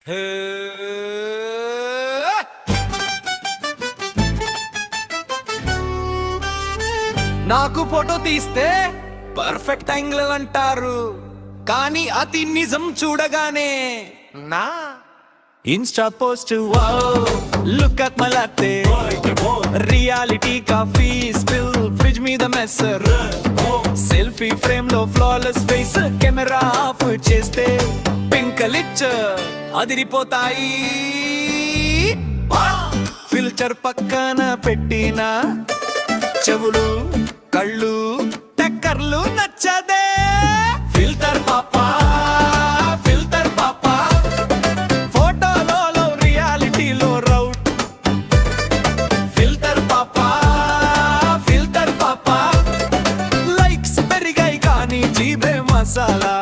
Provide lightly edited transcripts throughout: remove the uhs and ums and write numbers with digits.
నాకు ఫోటో తీస్తే perfect angle అంటారు, కానీ అతి నిజం చూడగానే నా insta post look at my latte reality coffee spill fridge మీద మెస్సర్ సెల్ఫీ ఫ్రేమ్ లో ఫ్లాలెస్ ఫేస్ కెమెరా ఆఫ్ చేస్తే పింకలిచ్ అదిరిపోతాయి. ఫిల్టర్ పక్కన పెట్టిన చెవులు కళ్ళు టక్కర్లు నచ్చదే. ఫిల్టర్ పాపా ఫిల్టర్ పాపా ఫోటోలో రియాలిటీలో రౌట్. ఫిల్టర్ పాపా ఫిల్టర్ పాపా లైక్స్ పెరిగాయి కానీ జీబే మసాలా.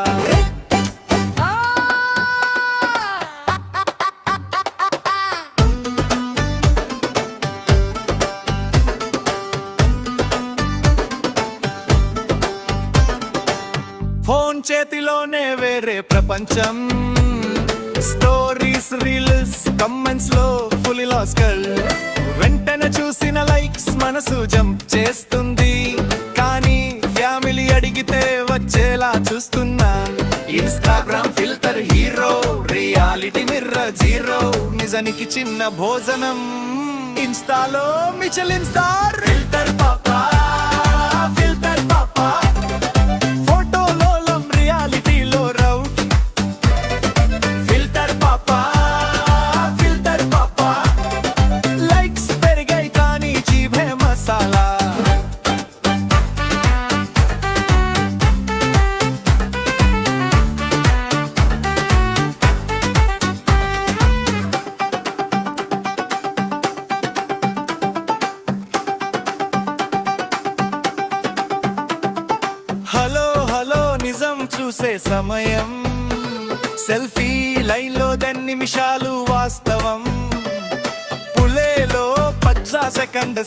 ఫోన్ చేతిలోనే వేరే ప్రపంచం, స్టోరీస్ రీల్స్ కమెంట్స్ లో ఫుల్ లాస్కల్. వెంటనే చూసిన లైక్స్ మనసు జంప్ చేస్తుంది, కానీ ఫ్యామిలీ అడిగితే వచ్చేలా చూస్తున్నా. Instagram filter hero, reality mirror zero. నిజానికి చిన్న భోజనం ఇన్స్టాలో మిచెలిన్ స్టార్. ఫిల్టర్ పాపా ఫిల్టర్ పాపా నిజం చూసే సమయం, సెల్ఫీ లైన్ లో 10 నిమిషాలు వాస్తవం. పులేలో 10 సెకండ్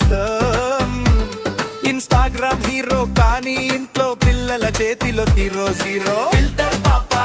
ఇన్స్టాగ్రామ్ హీరో, కానీ ఇంట్లో పిల్లల చేతిలో జీరో జీరో. ఫిల్టర్ పాపా